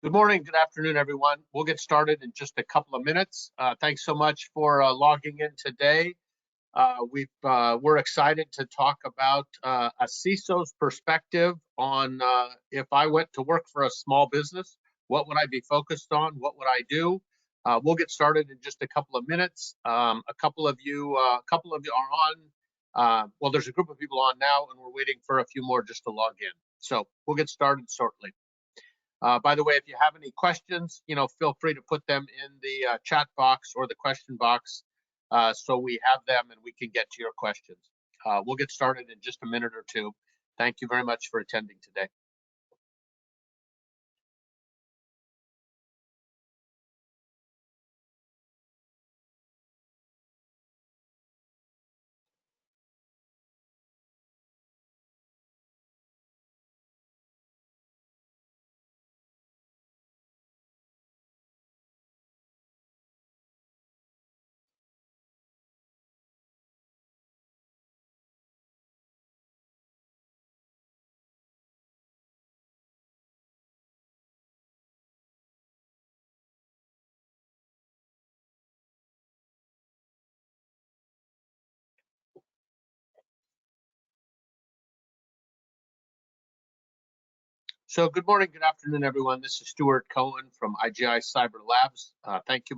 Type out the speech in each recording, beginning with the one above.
Good morning, good afternoon, everyone. We'll get started in just a couple of minutes. Thanks so much for logging in today. We're excited to talk about a CISO's perspective on if I went to work for a small business, what would I be focused on? What would I do? We'll get started in just a couple of minutes. A couple of you are on. Well, there's a group of people on now, and we're waiting for a few more just to log in. So we'll get started shortly. By the way, if you have any questions, feel free to put them in the chat box or the question box so we have them and we can get to your questions. We'll get started in just a minute or two. Thank you very much for attending today. So good morning, good afternoon, everyone. This is Stuart Cohen from IGI Cyber Labs. Thank you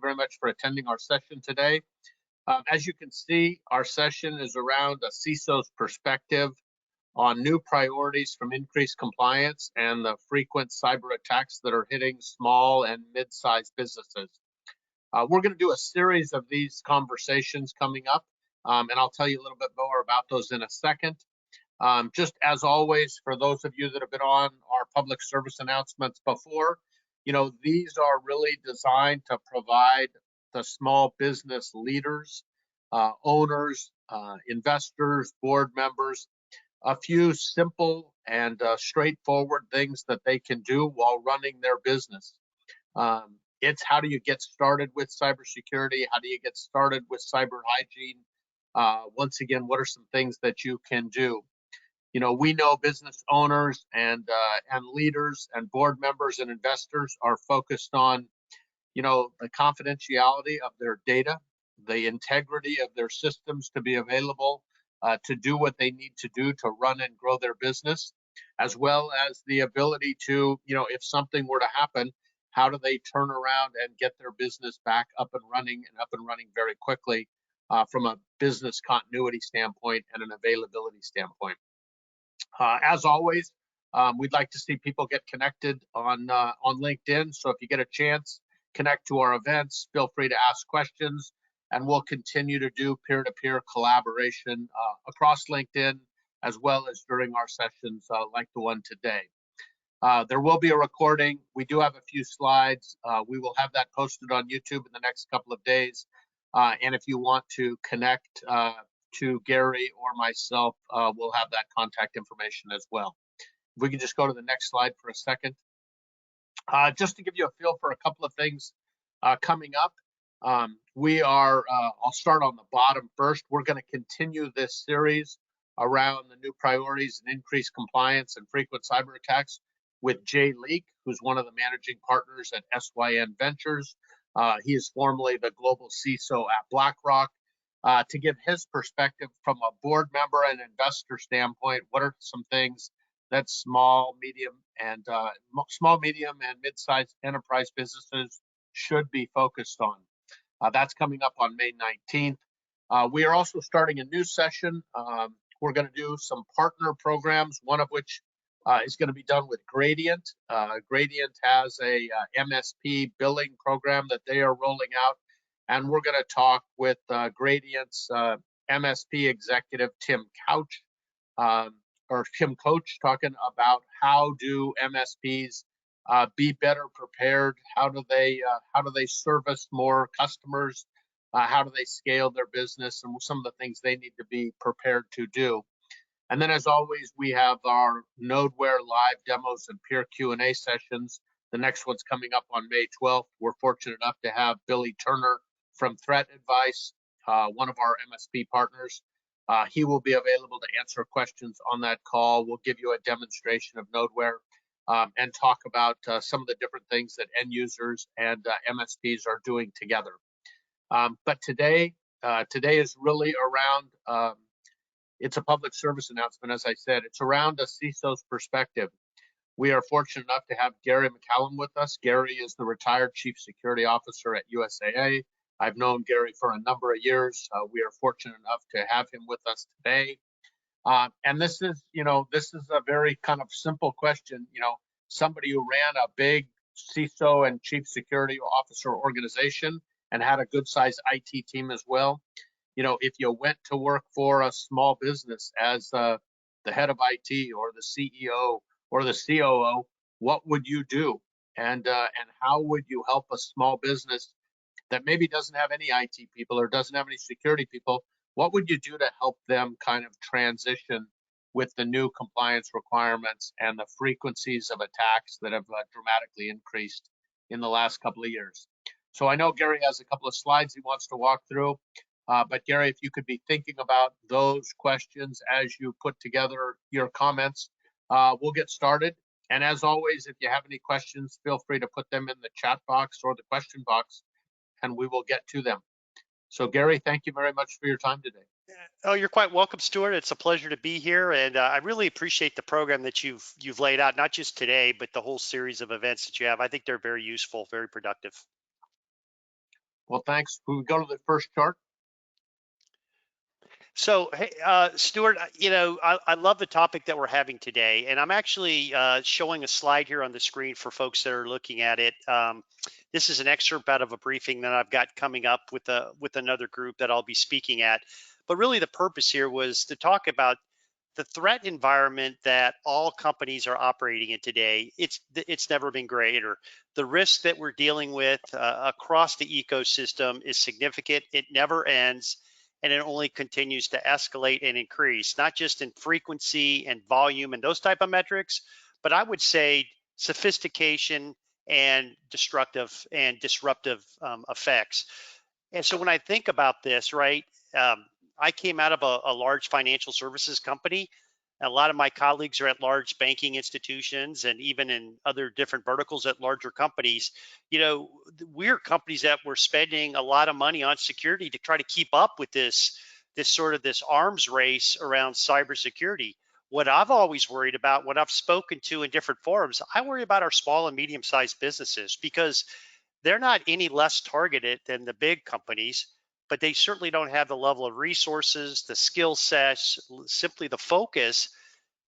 very much for attending our session today. As you can see, our session is around a CISO's perspective on new priorities from increased compliance and the frequent cyber attacks that are hitting small and mid-sized businesses. We're going to do a series of these conversations coming up, and I'll tell you a little bit more about those in a second. Just as always, for those of you that have been on our public service announcements before, these are really designed to provide the small business leaders, owners, investors, board members, a few simple and straightforward things that they can do while running their business. It's how do you get started with cybersecurity? How do you get started with cyber hygiene? Once again, what are some things that you can do? We know business owners and leaders and board members and investors are focused on, the confidentiality of their data, the integrity of their systems to be available to do what they need to do to run and grow their business, as well as the ability to, if something were to happen, how do they turn around and get their business back up and running very quickly from a business continuity standpoint and an availability standpoint. As always, we'd like to see people get connected on LinkedIn. So if you get a chance, connect to our events, feel free to ask questions, and we'll continue to do peer-to-peer collaboration across LinkedIn, as well as during our sessions like the one today. There will be a recording. We do have a few slides. We will have that posted on YouTube in the next couple of days. And if you want to connect to Gary or myself, we'll have that contact information as well. If we can just go to the next slide for a second. Just to give you a feel for a couple of things coming up. I'll start on the bottom first. We're going to continue this series around the new priorities and increased compliance and frequent cyber attacks with Jay Leak, who's one of the managing partners at SYN Ventures. He is formerly the global CISO at BlackRock. To give his perspective from a board member and investor standpoint, what are some things that small, medium, and mid-sized enterprise businesses should be focused on? That's coming up on May 19th. We are also starting a new session. We're going to do some partner programs, one of which is going to be done with Gradient. Gradient has a MSP billing program that they are rolling out. And we're going to talk with Gradient's MSP executive, Tim Coach, talking about how do MSPs be better prepared? How do they service more customers? How do they scale their business? And some of the things they need to be prepared to do. And then, as always, we have our Nodeware live demos and peer Q&A sessions. The next one's coming up on May 12th. We're fortunate enough to have Billy Turner from Threat Advice, one of our MSP partners. He will be available to answer questions on that call. We'll give you a demonstration of Nodeware. and talk about some of the different things that end users and MSPs are doing together. But today is really around, it's a public service announcement, as I said. It's around a CISO's perspective. We are fortunate enough to have Gary McAlum with us. Gary is the retired Chief Security Officer at USAA. I've known Gary for a number of years. We are fortunate enough to have him with us today. And this is a very kind of simple question. Somebody who ran a big CISO and Chief Security Officer organization and had a good sized IT team as well. If you went to work for a small business as the head of IT or the CEO or the COO, what would you do? And how would you help a small business that maybe doesn't have any IT people or doesn't have any security people? What would you do to help them kind of transition with the new compliance requirements and the frequencies of attacks that have dramatically increased in the last couple of years? So I know Gary has a couple of slides he wants to walk through. But Gary, if you could be thinking about those questions as you put together your comments, we'll get started. And as always, if you have any questions, feel free to put them in the chat box or the question box, and we will get to them. So Gary, thank you very much for your time today. Oh, you're quite welcome, Stuart. It's a pleasure to be here, and I really appreciate the program that you've laid out, not just today, but the whole series of events that you have. I think they're very useful, very productive. Well, thanks. We go to the first chart. So, hey, Stuart, I love the topic that we're having today, and I'm actually showing a slide here on the screen for folks that are looking at it. This is an excerpt out of a briefing that I've got coming up with another group that I'll be speaking at. But really, the purpose here was to talk about the threat environment that all companies are operating in today. It's never been greater. The risk that we're dealing with across the ecosystem is significant. It never ends. And it only continues to escalate and increase, not just in frequency and volume and those type of metrics, but I would say sophistication and disruptive effects. And so when I think about this, right, I came out of a large financial services company. A lot of my colleagues are at large banking institutions and even in other different verticals at larger companies. We're companies that were spending a lot of money on security to try to keep up with this arms race around cybersecurity. What I've always worried about, what I've spoken to in different forums, I worry about our small and medium-sized businesses because they're not any less targeted than the big companies, but they certainly don't have the level of resources, the skill sets, simply the focus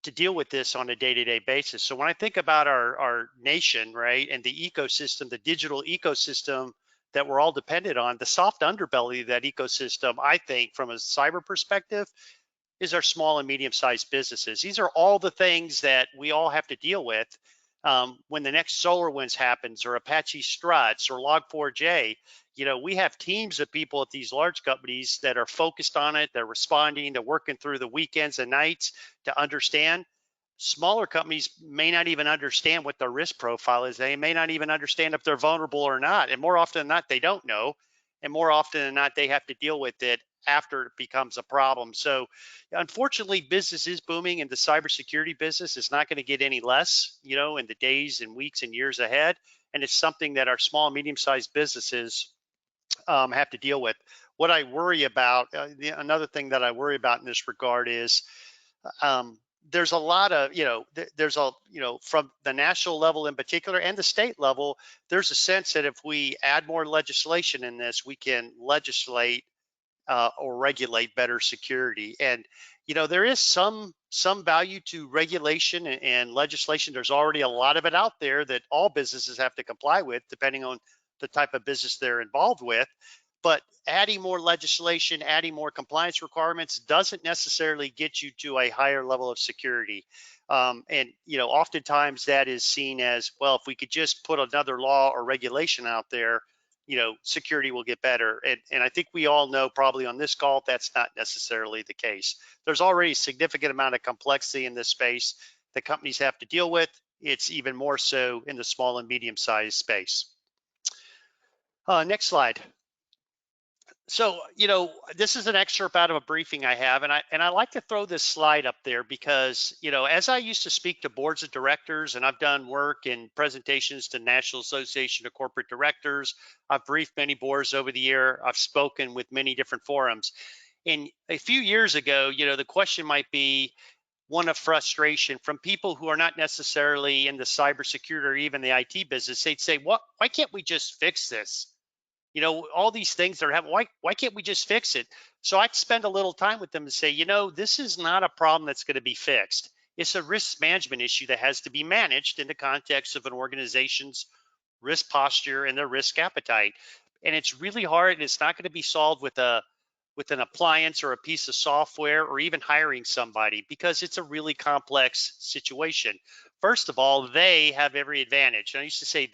to deal with this on a day-to-day basis. So when I think about our nation, right, and the ecosystem, the digital ecosystem that we're all dependent on, the soft underbelly of that ecosystem, I think from a cyber perspective, is our small and medium-sized businesses. These are all the things that we all have to deal with when the next SolarWinds happens or Apache Struts or Log4j. We have teams of people at these large companies that are focused on it. They're responding, they're working through the weekends and nights to understand. Smaller companies may not even understand what their risk profile is. They may not even understand if they're vulnerable or not. And more often than not, they don't know. And more often than not, they have to deal with it after it becomes a problem. So unfortunately, business is booming and the cybersecurity business is not going to get any less, in the days and weeks and years ahead. And it's something that our small and medium-sized businesses have to deal with. What I worry about, another thing that I worry about in this regard is there's a lot of, from the national level in particular and the state level, there's a sense that if we add more legislation in this, we can legislate or regulate better security. And, there is some value to regulation and legislation. There's already a lot of it out there that all businesses have to comply with, depending on the type of business they're involved with. But adding more legislation, adding more compliance requirements doesn't necessarily get you to a higher level of security. And, oftentimes that is seen as, well, if we could just put another law or regulation out there, security will get better. And I think we all know probably on this call, that's not necessarily the case. There's already a significant amount of complexity in this space that companies have to deal with. It's even more so in the small and medium-sized space. Next slide. So, this is an excerpt out of a briefing I have, and I like to throw this slide up there because, as I used to speak to boards of directors, and I've done work and presentations to National Association of Corporate Directors, I've briefed many boards over the year, I've spoken with many different forums. And a few years ago, the question might be one of frustration from people who are not necessarily in the cybersecurity or even the IT business. They'd say, why can't we just fix this? All these things that are happening, why can't we just fix it? So I'd spend a little time with them and say, this is not a problem that's going to be fixed. It's a risk management issue that has to be managed in the context of an organization's risk posture and their risk appetite. And it's really hard, and it's not going to be solved with an appliance or a piece of software or even hiring somebody, because it's a really complex situation. First of all, they have every advantage. And I used to say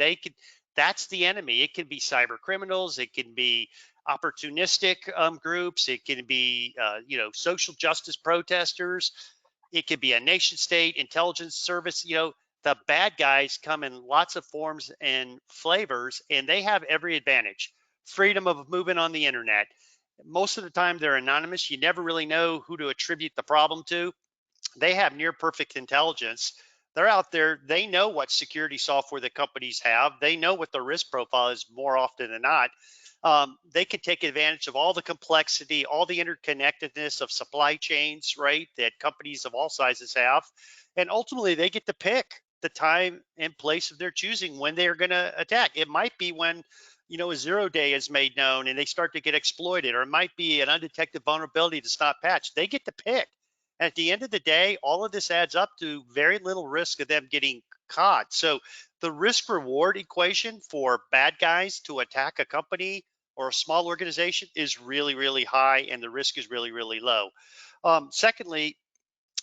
that's the enemy. It can be cyber criminals, it can be opportunistic groups, it can be social justice protesters, it could be a nation state intelligence service. The bad guys come in lots of forms and flavors, and they have every advantage. Freedom of movement on the internet. Most of the time they're anonymous. You never really know who to attribute the problem to. They have near perfect intelligence. They're out there. They know what security software the companies have. They know what the risk profile is more often than not. They can take advantage of all the complexity, all the interconnectedness of supply chains, right, that companies of all sizes have. And ultimately, they get to pick the time and place of their choosing when they're going to attack. It might be when a 0-day is made known and they start to get exploited, or it might be an undetected vulnerability that's not patched. They get to pick. And at the end of the day, all of this adds up to very little risk of them getting caught. So the risk reward equation for bad guys to attack a company or a small organization is really, really high, and the risk is really, really low. Secondly,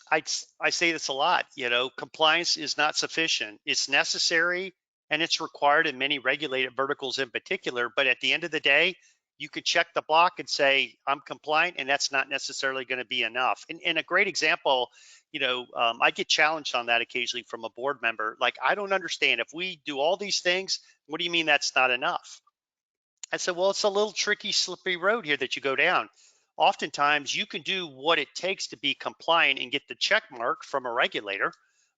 I say this a lot, compliance is not sufficient. It's necessary and it's required in many regulated verticals in particular. But at the end of the day, you could check the block and say, I'm compliant, and that's not necessarily going to be enough. And a great example, I get challenged on that occasionally from a board member. Like, I don't understand. If we do all these things, what do you mean that's not enough? I said, well, it's a little tricky, slippery road here that you go down. Oftentimes, you can do what it takes to be compliant and get the check mark from a regulator,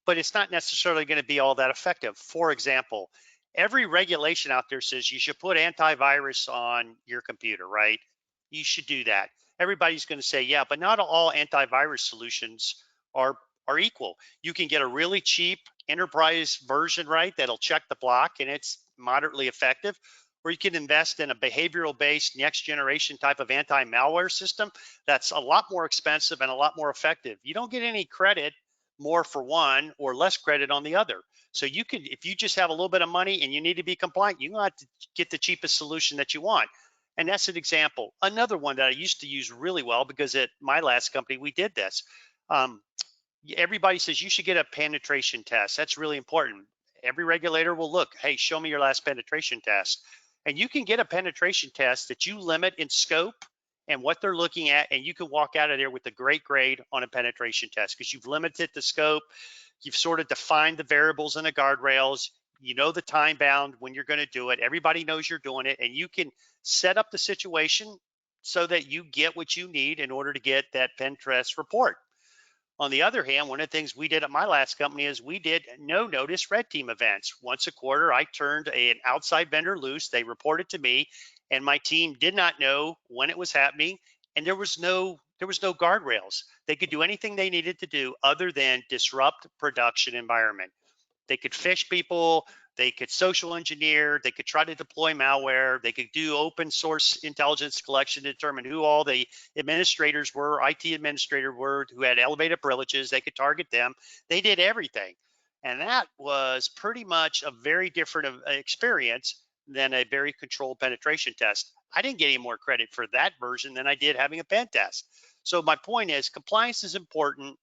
but it's not necessarily going to be all that effective. For example, every regulation out there says you should put antivirus on your computer, right? You should do that. Everybody's going to say, yeah, but not all antivirus solutions are equal. You can get a really cheap enterprise version, right, that'll check the block and it's moderately effective, or you can invest in a behavioral based next generation type of anti-malware system that's a lot more expensive and a lot more effective. You don't get any credit more for one or less credit on the other. So you can, if you just have a little bit of money and you need to be compliant, you have to get the cheapest solution that you want. And that's an example. Another one that I used to use really well, because at my last company, we did this. Everybody says you should get a penetration test. That's really important. Every regulator will look, hey, show me your last penetration test. And you can get a penetration test that you limit in scope and what they're looking at, and you can walk out of there with a great grade on a penetration test because you've limited the scope, you've sort of defined the variables and the guardrails, you know the time bound when you're going to do it, everybody knows you're doing it, and you can set up the situation so that you get what you need in order to get that pen test report. On the other hand, one of the things we did at my last company is we did no notice red team events. Once a quarter, I turned an outside vendor loose. They reported to me, and my team did not know when it was happening, and there was no guardrails. They could do anything they needed to do other than disrupt production environment. They could phish people, they could social engineer, they could try to deploy malware, they could do open source intelligence collection to determine who all the administrators were, IT administrators were, who had elevated privileges. They could target them. They did everything. And that was pretty much a very different experience than a very controlled penetration test. I didn't get any more credit for that version than I did having a pen test. So my point is, compliance is important.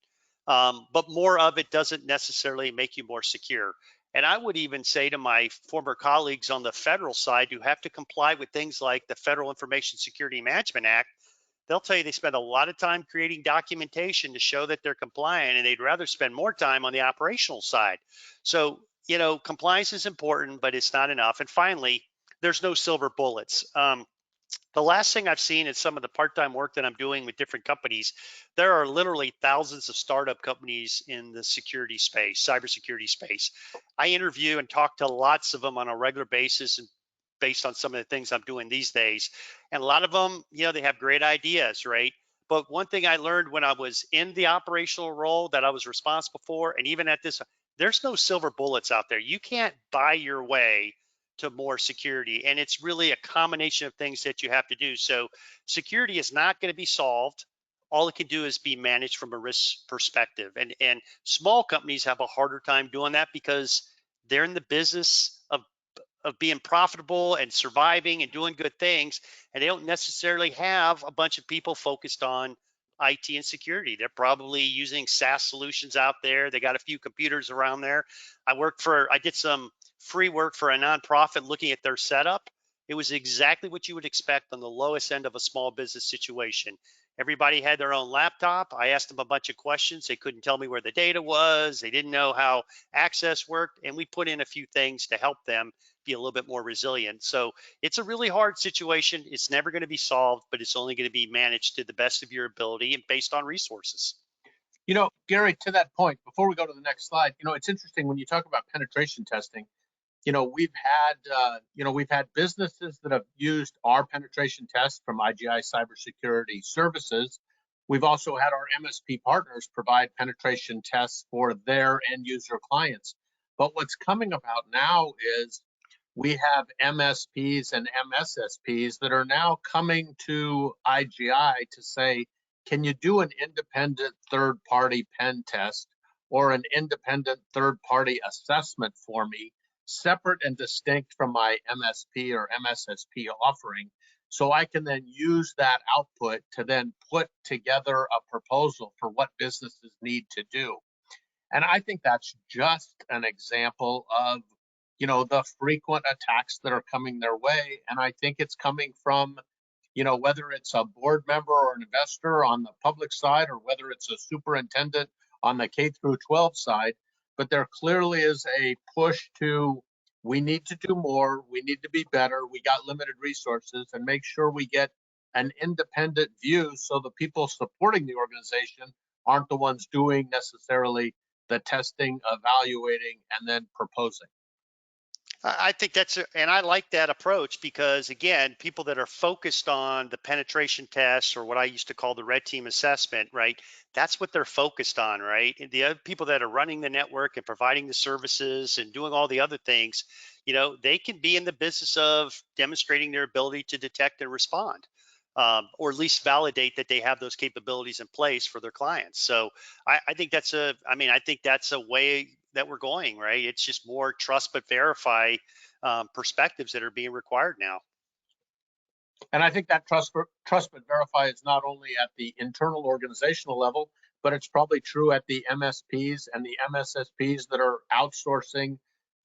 But more of it doesn't necessarily make you more secure. And I would even say to my former colleagues on the federal side who have to comply with things like the Federal Information Security Management Act, they'll tell you they spend a lot of time creating documentation to show that they're compliant, and they'd rather spend more time on the operational side. So, compliance is important, but it's not enough. And finally, there's no silver bullets. The last thing I've seen in some of the part-time work that I'm doing with different companies, there are literally thousands of startup companies in the security space, cybersecurity space. I interview and talk to lots of them on a regular basis, and based on some of the things I'm doing these days. And a lot of them, they have great ideas, right? But one thing I learned when I was in the operational role that I was responsible for, and even at this, there's no silver bullets out there. You can't buy your way to more security. And it's really a combination of things that you have to do. So security is not going to be solved. All it can do is be managed from a risk perspective. And small companies have a harder time doing that because they're in the business of being profitable and surviving and doing good things, and they don't necessarily have a bunch of people focused on IT and security. They're probably using SaaS solutions out there. They got a few computers around there. I did some free work for a nonprofit looking at their setup. It was exactly what you would expect on the lowest end of a small business situation. Everybody had their own laptop. I asked them a bunch of questions. They couldn't tell me where the data was. They didn't know how access worked. And we put in a few things to help them be a little bit more resilient. So it's a really hard situation. It's never going to be solved, but it's only going to be managed to the best of your ability and based on resources. Gary, to that point, before we go to the next slide, it's interesting when you talk about penetration testing. We've had businesses that have used our penetration test from IGI Cybersecurity Services. We've also had our MSP partners provide penetration tests for their end user clients. But what's coming about now is we have MSPs and MSSPs that are now coming to IGI to say, can you do an independent third-party pen test or an independent third-party assessment for me, separate and distinct from my MSP or MSSP offering, so I can then use that output to then put together a proposal for what businesses need to do. And I think that's just an example of the frequent attacks that are coming their way. And I think it's coming from, whether it's a board member or an investor on the public side, or whether it's a superintendent on the K through 12 side. But there clearly is a push to, we need to do more, we need to be better, we got limited resources, and make sure we get an independent view so the people supporting the organization aren't the ones doing necessarily the testing, evaluating, and then proposing. I think and I like that approach because, again, people that are focused on the penetration tests, or what I used to call the red team assessment, right? That's what they're focused on, right? And the other people that are running the network and providing the services and doing all the other things, they can be in the business of demonstrating their ability to detect and respond, or at least validate that they have those capabilities in place for their clients. So I think that's I think that's a way that we're going, right? It's just more trust but verify perspectives that are being required now. And I think that trust but verify is not only at the internal organizational level, but it's probably true at the MSPs and the MSSPs that are outsourcing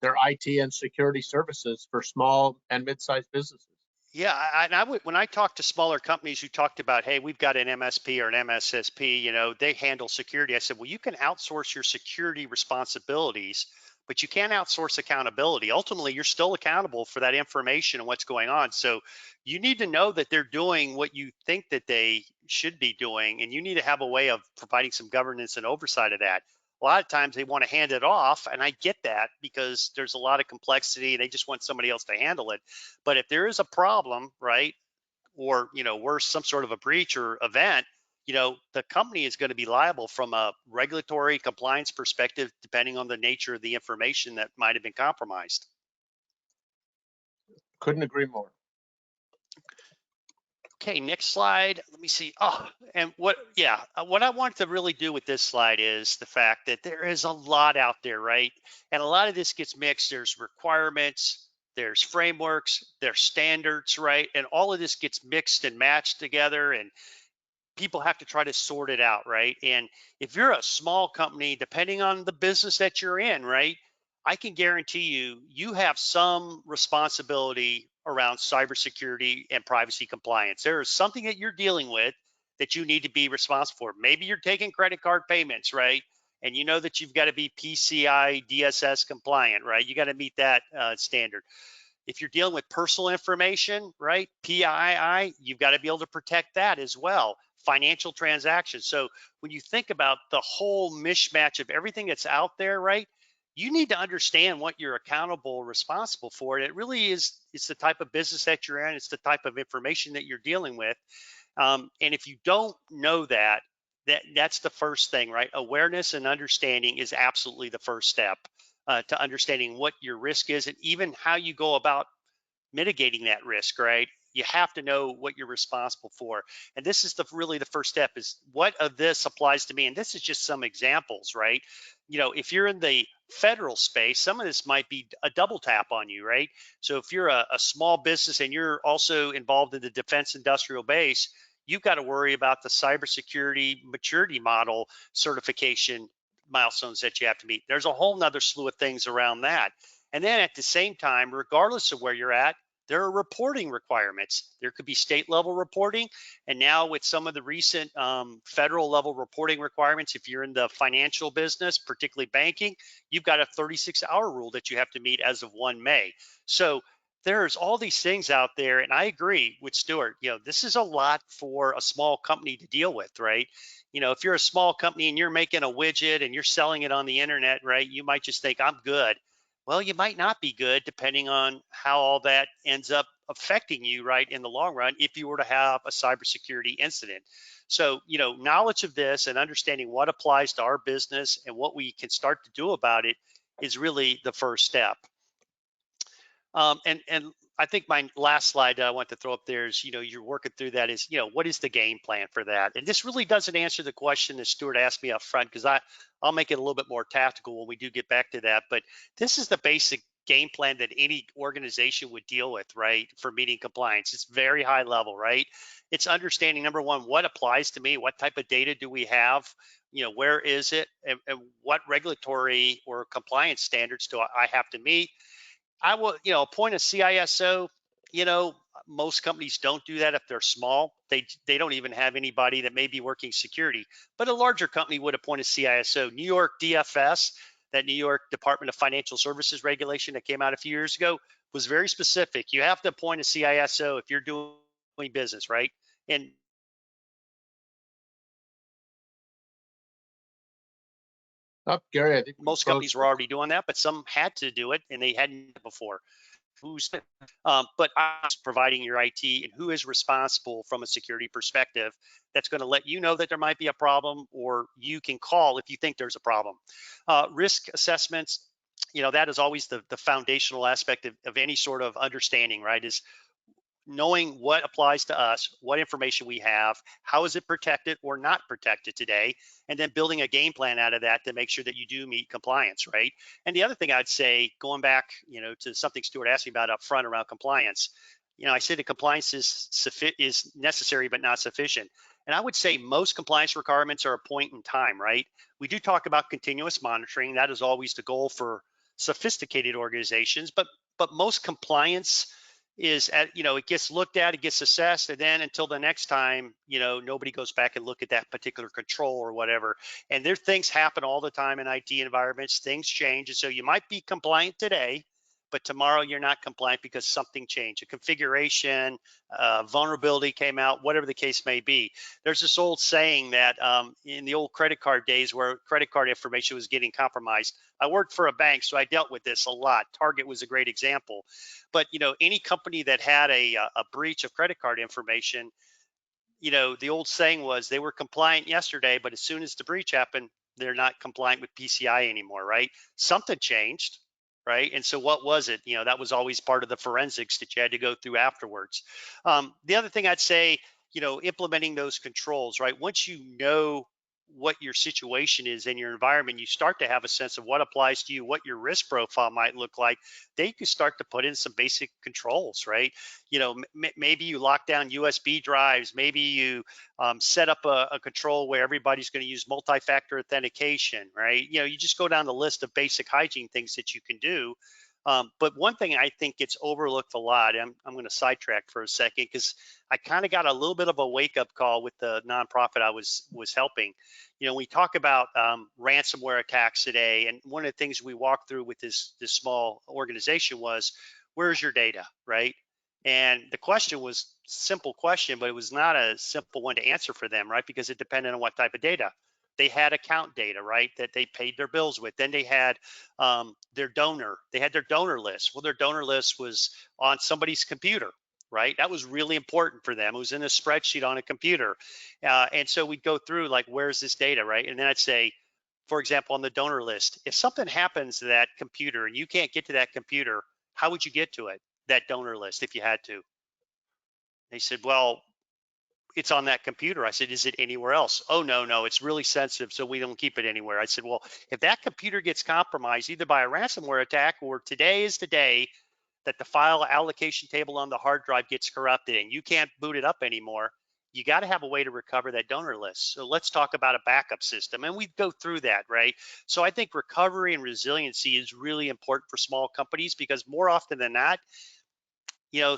their IT and security services for small and mid-sized businesses. Yeah, when I talk to smaller companies who talked about, hey, we've got an MSP or an MSSP, they handle security. I said, well, you can outsource your security responsibilities, but you can't outsource accountability. Ultimately, you're still accountable for that information and what's going on. So you need to know that they're doing what you think that they should be doing, and you need to have a way of providing some governance and oversight of that. A lot of times they want to hand it off, and I get that because there's a lot of complexity and they just want somebody else to handle it. But if there is a problem, right, or worse, some sort of a breach or event, the company is going to be liable from a regulatory compliance perspective, depending on the nature of the information that might have been compromised. Couldn't agree more. Okay, next slide. Let me see. And what I want to really do with this slide is the fact that there is a lot out there, right? And a lot of this gets mixed. There's requirements, there's frameworks, there's standards, right? And all of this gets mixed and matched together, and people have to try to sort it out, right? And if you're a small company, depending on the business that you're in, right, I can guarantee you have some responsibility around cybersecurity and privacy compliance. There is something that you're dealing with that you need to be responsible for. Maybe you're taking credit card payments, right? And you know that you've got to be PCI DSS compliant, right? You got to meet that standard. If you're dealing with personal information, right, PII, you've got to be able to protect that as well. Financial transactions. So when you think about the whole mishmash of everything that's out there, right, you need to understand what you're accountable, responsible for. And it really is, it's the type of business that you're in, it's the type of information that you're dealing with. And if you don't know that, that's the first thing, right? Awareness and understanding is absolutely the first step to understanding what your risk is and even how you go about mitigating that risk, right? You have to know what you're responsible for. And this is really the first step is what of this applies to me? And this is just some examples, right? If you're in the federal space, some of this might be a double tap on you, right? So if you're a small business and you're also involved in the defense industrial base, you've got to worry about the cybersecurity maturity model certification milestones that you have to meet. There's a whole nother slew of things around that. And then at the same time, regardless of where you're at, there are reporting requirements. There could be state level reporting. And now with some of the recent federal level reporting requirements, if you're in the financial business, particularly banking, you've got a 36-hour rule that you have to meet as of 1 May. So there's all these things out there. And I agree with Stuart, this is a lot for a small company to deal with, right? If you're a small company and you're making a widget and you're selling it on the internet, right, you might just think I'm good. Well, you might not be good depending on how all that ends up affecting you, right, in the long run, if you were to have a cybersecurity incident. So, knowledge of this and understanding what applies to our business and what we can start to do about it is really the first step. And I think my last slide that I want to throw up there is, you're working through that is, what is the game plan for that? And this really doesn't answer the question that Stuart asked me up front, because I'll make it a little bit more tactical when we do get back to that. But this is the basic game plan that any organization would deal with, right, for meeting compliance. It's very high level, right? It's understanding, number one, what applies to me, what type of data do we have, where is it, and what regulatory or compliance standards do I have to meet. I will, appoint a CISO. Most companies don't do that if they're small. They don't even have anybody that may be working security. But a larger company would appoint a CISO. New York DFS, that New York Department of Financial Services regulation that came out a few years ago, was very specific. You have to appoint a CISO if you're doing business, right? And Gary, I think we most froze. companies were already doing that, but some had to do it and they hadn't before. But providing your IT and who is responsible from a security perspective, that's going to let you know that there might be a problem, or you can call if you think there's a problem. Risk assessments, that is always the foundational aspect of any sort of understanding, right? Is knowing what applies to us, what information we have, how is it protected or not protected today, and then building a game plan out of that to make sure that you do meet compliance, right? And the other thing I'd say, going back, to something Stuart asked me about up front around compliance, I said that compliance is necessary but not sufficient. And I would say most compliance requirements are a point in time, right? We do talk about continuous monitoring. That is always the goal for sophisticated organizations, but most compliance is it gets looked at, it gets assessed, and then until the next time, nobody goes back and look at that particular control or whatever. And there things happen all the time in IT environments, things change. And so you might be compliant today, but tomorrow you're not compliant because something changed, a configuration, vulnerability came out, whatever the case may be. There's this old saying that in the old credit card days where credit card information was getting compromised. I worked for a bank, so I dealt with this a lot. Target was a great example. But any company that had a breach of credit card information, the old saying was they were compliant yesterday, but as soon as the breach happened, they're not compliant with PCI anymore, right? Something changed, right? And so what was it? That was always part of the forensics that you had to go through afterwards. The other thing I'd say, implementing those controls, right? Once you know what your situation is in your environment, you start to have a sense of what applies to you, what your risk profile might look like. Then you can start to put in some basic controls, right? Maybe you lock down USB drives. Maybe you set up a control where everybody's going to use multi-factor authentication, right? You just go down the list of basic hygiene things that you can do. But one thing I think gets overlooked a lot, I'm going to sidetrack for a second because I kind of got a little bit of a wake-up call with the nonprofit I was helping. We talk about ransomware attacks today, and one of the things we walked through with this small organization was where's your data, right? And the question was simple question, but it was not a simple one to answer for them, right? Because it depended on what type of data. They had account data, right, that they paid their bills with. Then they had their donor. They had their donor list. Well, their donor list was on somebody's computer, right? That was really important for them. It was in a spreadsheet on a computer. And so we'd go through like, where's this data, right? And then I'd say, for example, on the donor list, if something happens to that computer and you can't get to that computer, how would you get to it, that donor list, if you had to? They said, well, it's on that computer. I said, is it anywhere else? Oh, no, it's really sensitive, so we don't keep it anywhere. I said, well, if that computer gets compromised either by a ransomware attack or today is the day that the file allocation table on the hard drive gets corrupted and you can't boot it up anymore, you got to have a way to recover that donor list. So let's talk about a backup system. And we go through that, right? So I think recovery and resiliency is really important for small companies because more often than not,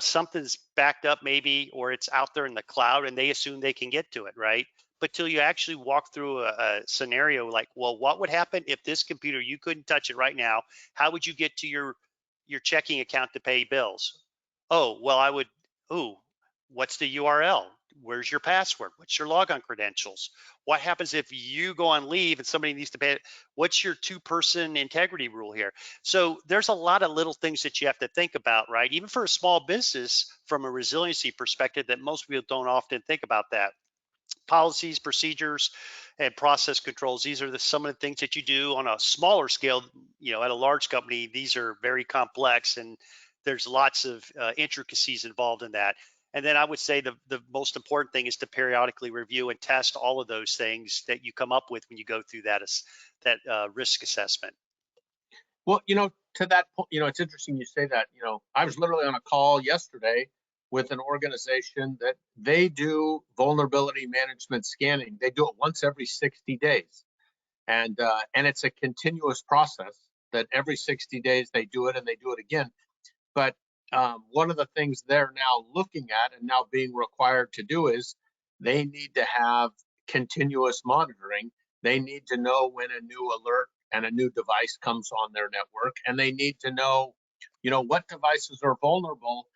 something's backed up maybe, or it's out there in the cloud and they assume they can get to it, right? But till you actually walk through a scenario like, well, what would happen if this computer, you couldn't touch it right now? How would you get to your checking account to pay bills? Oh, well, I would, what's the URL? Where's your password? What's your logon credentials? What happens if you go on leave and somebody needs to pay it? What's your two-person integrity rule here? So there's a lot of little things that you have to think about, right? Even for a small business from a resiliency perspective that most people don't often think about that. Policies, procedures, and process controls. These are some of the things that you do on a smaller scale. At a large company, these are very complex and there's lots of intricacies involved in that. And then I would say the most important thing is to periodically review and test all of those things that you come up with when you go through that risk assessment. Well, to that point, it's interesting you say that. I was literally on a call yesterday with an organization that they do vulnerability management scanning. They do it once every 60 days. And it's a continuous process that every 60 days they do it and they do it again. But one of the things they're now looking at and now being required to do is they need to have continuous monitoring. They need to know when a new alert and a new device comes on their network, and they need to know, what devices are vulnerable,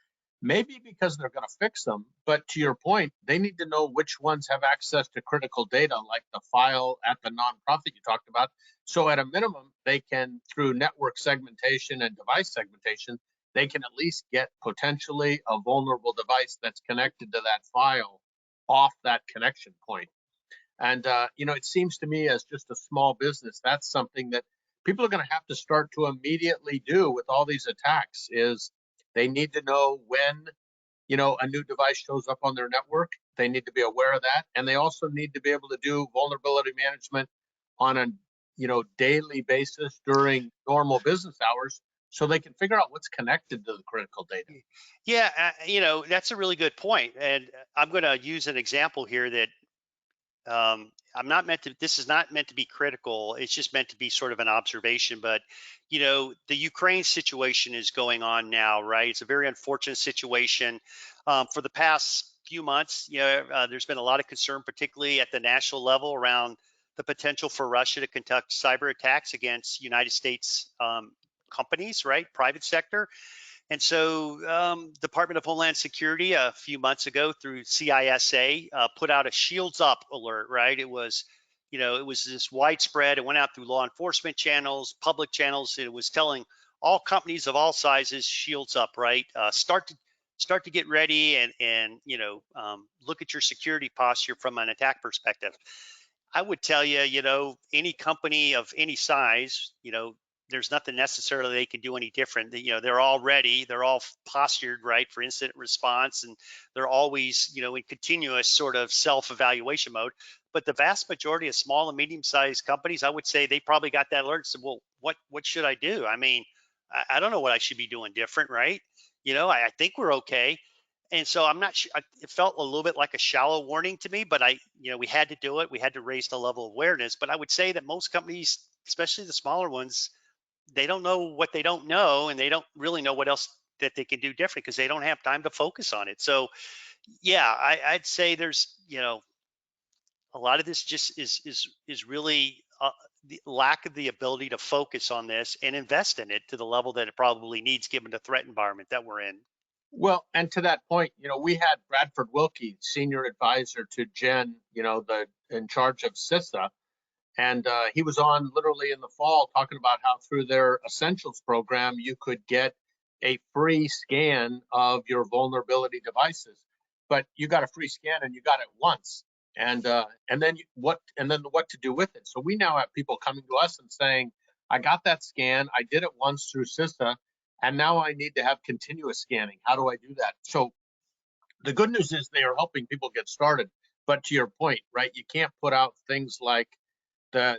maybe because they're going to fix them. But to your point, they need to know which ones have access to critical data, like the file at the nonprofit you talked about. So at a minimum, they can, through network segmentation and device segmentation, they can at least get potentially a vulnerable device that's connected to that file off that connection point. And, it seems to me as just a small business, that's something that people are going to have to start to immediately do with all these attacks is they need to know when, a new device shows up on their network. They need to be aware of that. And they also need to be able to do vulnerability management on a, daily basis during normal business hours so they can figure out what's connected to the critical data. Yeah, that's a really good point. And I'm going to use an example here that this is not meant to be critical. It's just meant to be sort of an observation. But, the Ukraine situation is going on now, right? It's a very unfortunate situation. For the past few months, there's been a lot of concern, particularly at the national level, around the potential for Russia to conduct cyber attacks against United States companies, right? Private sector. And so Department of Homeland Security a few months ago through CISA put out a shields up alert, right? It was this widespread. It went out through law enforcement channels, public channels. It was telling all companies of all sizes, shields up, right? Start to get ready and look at your security posture from an attack perspective. I would tell you, any company of any size, there's nothing necessarily they can do any different. They're all ready. They're all postured, right, for incident response, and they're always, in continuous sort of self-evaluation mode. But the vast majority of small and medium-sized companies, I would say they probably got that alert and said, well, what should I do? I mean, I don't know what I should be doing different, right? I think we're okay. And so I'm not sure. It felt a little bit like a shallow warning to me, but we had to do it. We had to raise the level of awareness. But I would say that most companies, especially the smaller ones, they don't know what they don't know, and they don't really know what else that they can do different because they don't have time to focus on it. So, yeah, I'd say there's, a lot of this just is really the lack of the ability to focus on this and invest in it to the level that it probably needs given the threat environment that we're in. Well, and to that point, we had Bradford Wilkie, senior advisor to Jen, the in charge of CISA, and he was on literally in the fall talking about how through their Essentials program, you could get a free scan of your vulnerability devices, but you got a free scan and you got it once, and then what to do with it. So we now have people coming to us and saying, I got that scan, I did it once through CISA, and now I need to have continuous scanning. How do I do that? So the good news is they are helping people get started. But to your point, right, you can't put out things like the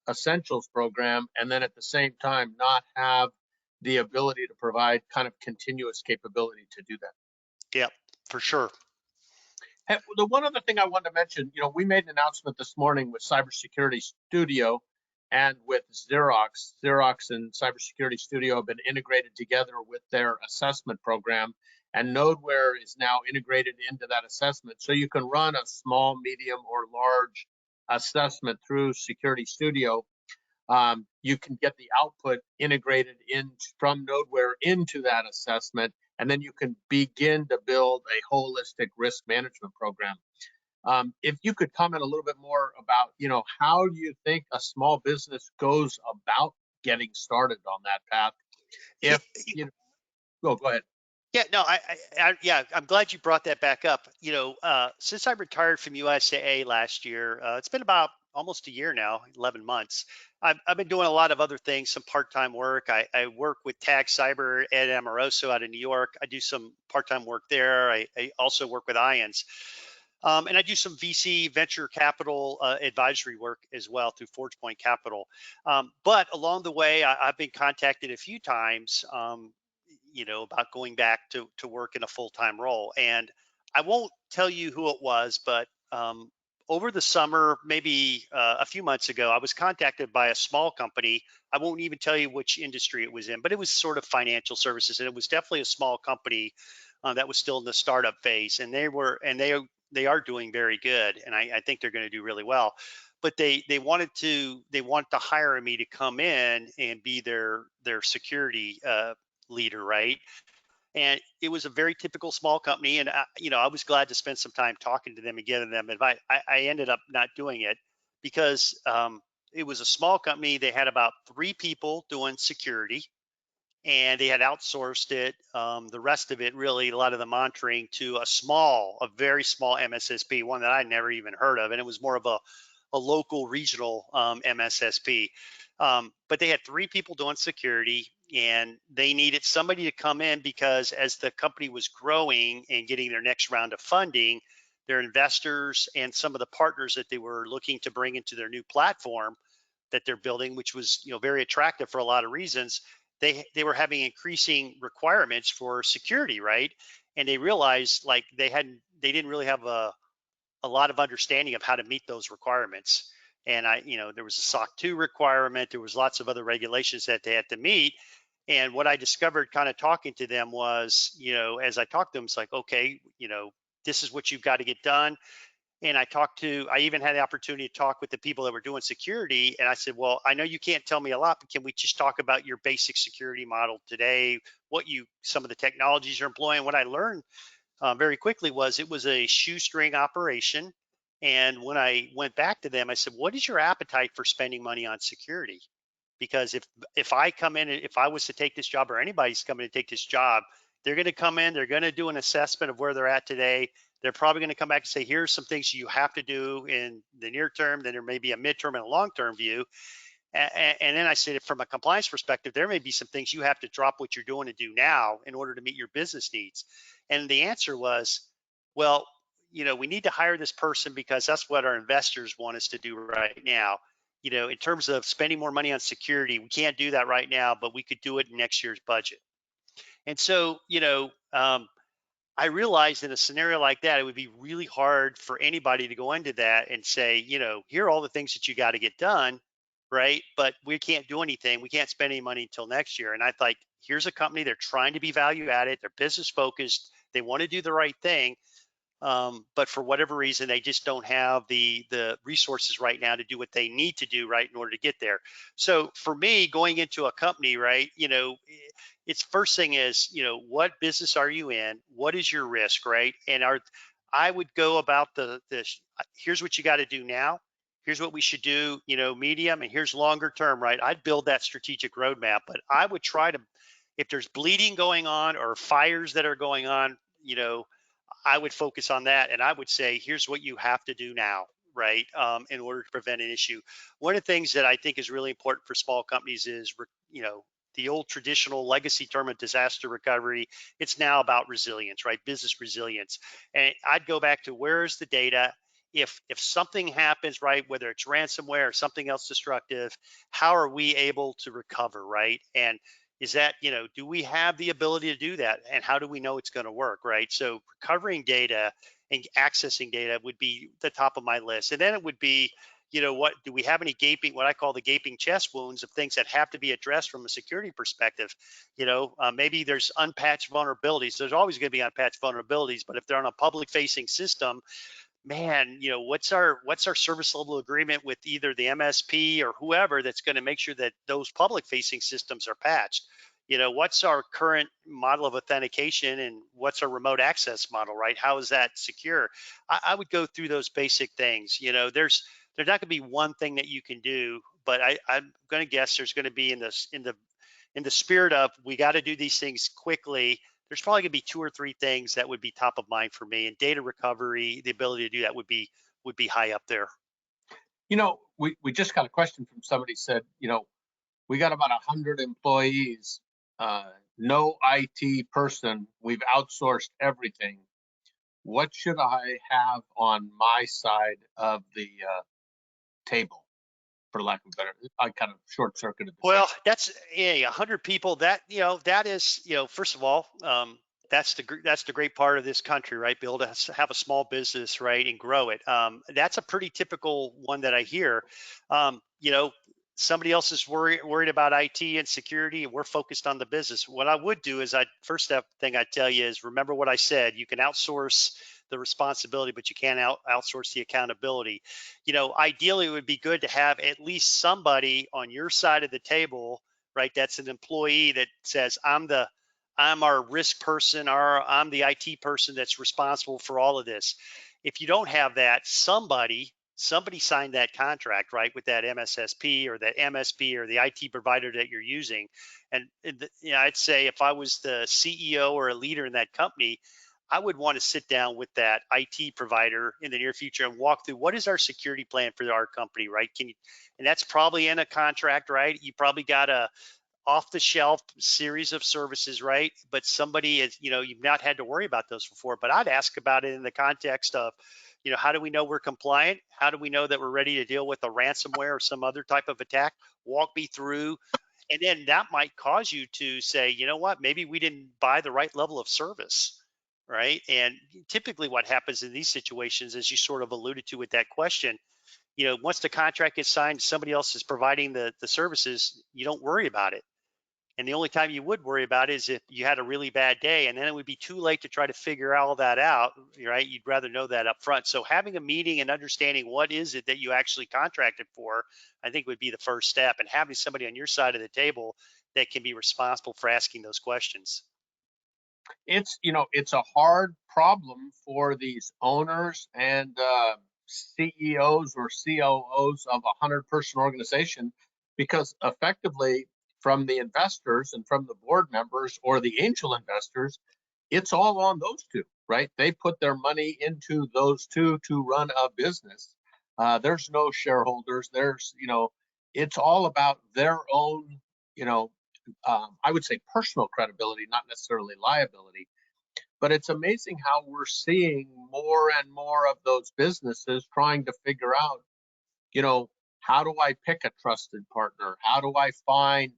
Essentials program and then at the same time not have the ability to provide kind of continuous capability to do that. Yep, for sure. Hey, the one other thing I wanted to mention, we made an announcement this morning with Cybersecurity Studio and with Xerox. Xerox and Cybersecurity Studio have been integrated together with their assessment program, and Nodeware is now integrated into that assessment. So you can run a small, medium, or large assessment through Security Studio. You can get the output integrated in from Nodeware into that assessment, and then you can begin to build a holistic risk management program. If you could comment a little bit more about, how do you think a small business goes about getting started on that path? If go ahead. Yeah, no, yeah, I'm glad you brought that back up. Since I retired from USAA last year, it's been about almost a year now, 11 months. I've been doing a lot of other things, some part-time work. I work with Tag Cyber at Amoroso out of New York. I do some part-time work there. I also work with IONS. And I do some VC venture capital advisory work as well through ForgePoint Capital. But along the way, I've been contacted a few times, about going back to work in a full-time role. And I won't tell you who it was, but over the summer, maybe a few months ago, I was contacted by a small company. I won't even tell you which industry it was in, but it was sort of financial services, and it was definitely a small company that was still in the startup phase. And they are doing very good, and I think they're going to do really well. But they wanted to hire me to come in and be their security leader, right? And it was a very typical small company, and I was glad to spend some time talking to them and getting them advice. I ended up not doing it because it was a small company. They had about 3 people doing security, and they had outsourced it. The rest of it, really, a lot of the monitoring to a very small MSSP, one that I never even heard of, and it was more of a local regional MSSP. But they had 3 people doing security, and they needed somebody to come in because as the company was growing and getting their next round of funding, their investors and some of the partners that they were looking to bring into their new platform that they're building, which was very attractive for a lot of reasons, they were having increasing requirements for security, right? And they realized like they didn't really have a lot of understanding of how to meet those requirements. And there was a SOC 2 requirement. There was lots of other regulations that they had to meet. And what I discovered kind of talking to them was, as I talked to them, it's like, okay, this is what you've got to get done. And I even had the opportunity to talk with the people that were doing security. And I said, well, I know you can't tell me a lot, but can we just talk about your basic security model today, some of the technologies you're employing? What I learned very quickly was it was a shoestring operation. And when I went back to them, I said, what is your appetite for spending money on security? Because if I come in, if I was to take this job or anybody's coming to take this job, they're going to come in, they're going to do an assessment of where they're at today. They're probably going to come back and say, here's some things you have to do in the near term. Then there may be a midterm and a long-term view. And then I said, from a compliance perspective, there may be some things you have to drop what you're doing to do now in order to meet your business needs. And the answer was, well, we need to hire this person because that's what our investors want us to do right now. In terms of spending more money on security, we can't do that right now, but we could do it in next year's budget. And so, I realized in a scenario like that, it would be really hard for anybody to go into that and say, here are all the things that you got to get done, right? But we can't do anything. We can't spend any money until next year. And I thought, here's a company, they're trying to be value added, they're business focused, they want to do the right thing. but for whatever reason, they just don't have the resources right now to do what they need to do right in order to get there. So for me, going into a company, right, it's first thing is, what business are you in? What is your risk, right? And I would go about here's what you got to do now. Here's what we should do, medium, and here's longer term, right? I'd build that strategic roadmap, but I would try to, if there's bleeding going on or fires that are going on, I would focus on that, and I would say, here's what you have to do now, right, in order to prevent an issue. One of the things that I think is really important for small companies is, the old traditional legacy term of disaster recovery. It's now about resilience, right? Business resilience. And I'd go back to, where's the data? If something happens, right, whether it's ransomware or something else destructive, how are we able to recover, right? And is that, do we have the ability to do that, and how do we know it's going to work, right? So recovering data and accessing data would be the top of my list. And then it would be, what do we have, any what I call the gaping chest wounds of things that have to be addressed from a security perspective. Maybe there's unpatched vulnerabilities. There's always going to be unpatched vulnerabilities, but if they're on a public facing system, man, what's our service level agreement with either the MSP or whoever that's going to make sure that those public facing systems are patched? What's our current model of authentication, and what's our remote access model, right? How is that secure? I would go through those basic things. There's not going to be one thing that you can do, but I'm going to guess there's going to be in the spirit of, we got to do these things quickly. There's probably going to be 2 or 3 things that would be top of mind for me, and data recovery, the ability to do that would be high up there. We just got a question from somebody said, we got about 100 employees, no IT person. We've outsourced everything. What should I have on my side of the table, for lack of better? I kind of short circuited. Well, that's 100 people. That that is, first of all, that's the great part of this country, right? Be able to have a small business, right, and grow it. That's a pretty typical one that I hear. Somebody else is worried about IT and security, and we're focused on the business. What I would do is, first thing I'd tell you is, remember what I said. You can outsource the responsibility, but you can't outsource the accountability. Ideally, it would be good to have at least somebody on your side of the table, right? That's an employee that says, I'm our risk person, or I'm the IT person that's responsible for all of this. If you don't have that, somebody signed that contract, right, with that MSSP or that MSP or the IT provider that you're using. And I'd say, if I was the CEO or a leader in that company, I would want to sit down with that IT provider in the near future and walk through, what is our security plan for our company, right? And that's probably in a contract, right? You probably got a off the shelf series of services, right? But somebody is, you've not had to worry about those before. But I'd ask about it in the context of, how do we know we're compliant? How do we know that we're ready to deal with a ransomware or some other type of attack? Walk me through. And then that might cause you to say, you know what, maybe we didn't buy the right level of service, right? And typically what happens in these situations, as you sort of alluded to with that question, once the contract gets signed, somebody else is providing the services, you don't worry about it. And the only time you would worry about it is if you had a really bad day, and then it would be too late to try to figure all that out, right? You'd rather know that up front. So having a meeting and understanding what is it that you actually contracted for, I think would be the first step, and having somebody on your side of the table that can be responsible for asking those questions. It's a hard problem for these owners and CEOs or COOs of a 100-person organization, because effectively, from the investors and from the board members or the angel investors, it's all on those two, right? They put their money into those two to run a business. There's no shareholders. It's all about their own, I would say personal credibility, not necessarily liability. But it's amazing how we're seeing more and more of those businesses trying to figure out, how do I pick a trusted partner? How do I find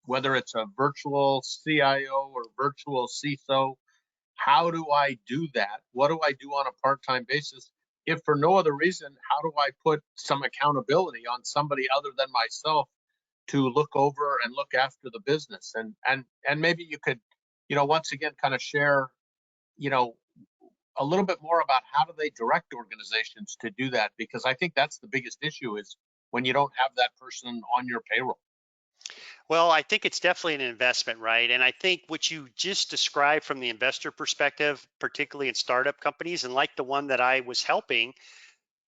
whether it's a virtual CIO or virtual CISO, how do I do that? What do I do on a part-time basis? If for no other reason, how do I put some accountability on somebody other than myself to look over and look after the business? And maybe you could, once again, kind of share, a little bit more about how do they direct organizations to do that? Because I think that's the biggest issue is when you don't have that person on your payroll. Well, I think it's definitely an investment, right? And I think what you just described from the investor perspective, particularly in startup companies, and like the one that I was helping,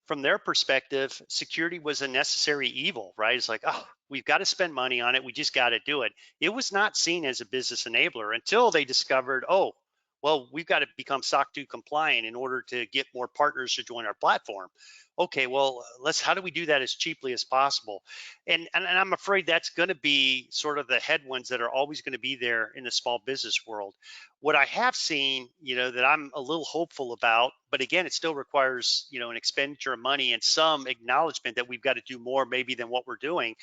from their perspective, security was a necessary evil, right? It's like, oh, we've got to spend money on it. We just got to do it. It was not seen as a business enabler until they discovered, oh, well, we've got to become SOC 2 compliant in order to get more partners to join our platform. Okay, well, how do we do that as cheaply as possible? And I'm afraid that's going to be sort of the headwinds that are always going to be there in the small business world. What I have seen, that I'm a little hopeful about, but again, it still requires, an expenditure of money and some acknowledgement that we've got to do more maybe than what we're doing.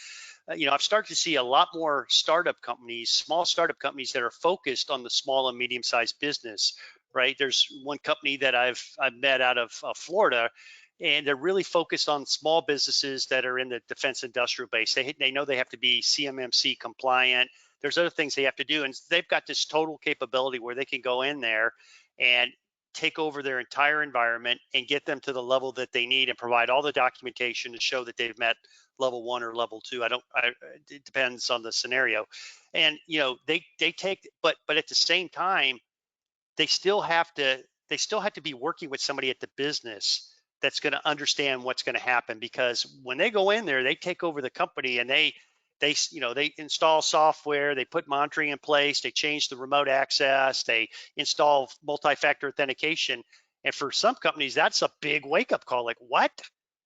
I've started to see a lot more startup companies, small startup companies that are focused on the small and medium-sized business, right? There's one company that I've met out of Florida, and they're really focused on small businesses that are in the defense industrial base. They know they have to be CMMC compliant. There's other things they have to do, and they've got this total capability where they can go in there and take over their entire environment and get them to the level that they need and provide all the documentation to show that they've met level 1 or level 2. It depends on the scenario. And they take, but at the same time, they still have to be working with somebody at the business that's going to understand what's going to happen, because when they go in there, they take over the company and they install software, they put monitoring in place, they change the remote access, they install multi-factor authentication. And for some companies, that's a big wake-up call, like, what?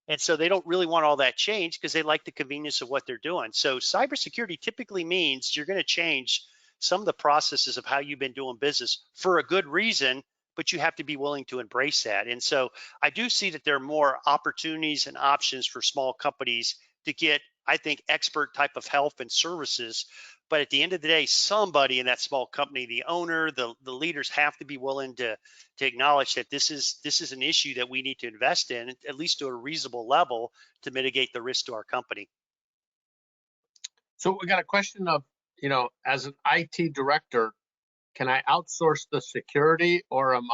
And so they don't really want all that change because they like the convenience of what they're doing. So cybersecurity typically means you're going to change some of the processes of how you've been doing business for a good reason, but you have to be willing to embrace that. And so I do see that there are more opportunities and options for small companies to get, I think, expert type of help and services. But at the end of the day, somebody in that small company, the owner, the leaders, have to be willing to acknowledge that this is an issue that we need to invest in, at least to a reasonable level, to mitigate the risk to our company. So we got a question of, as an IT director, can I outsource the security, or am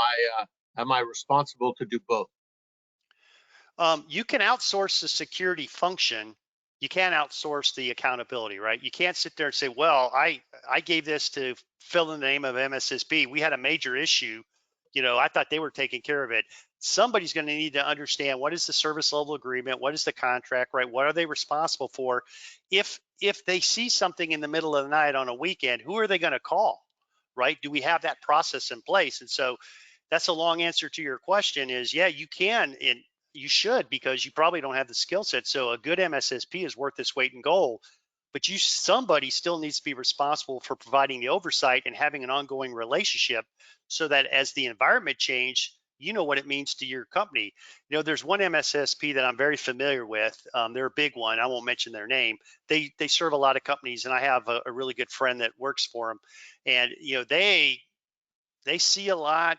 I responsible to do both? You can outsource the security function. You can't outsource the accountability, right? You can't sit there and say, well, I gave this to fill in the name of MSSP. We had a major issue. I thought they were taking care of it. Somebody's going to need to understand, what is the service level agreement? What is the contract, right? What are they responsible for? If they see something in the middle of the night on a weekend, who are they going to call, right? Do we have that process in place? And so that's a long answer to your question is, yeah, you can, and you should, because you probably don't have the skill set. So a good MSSP is worth its weight in gold, but somebody still needs to be responsible for providing the oversight and having an ongoing relationship, so that as the environment change, you know what it means to your company. There's one MSSP that I'm very familiar with. They're a big one. I won't mention their name. They serve a lot of companies, and I have a really good friend that works for them. And they see a lot.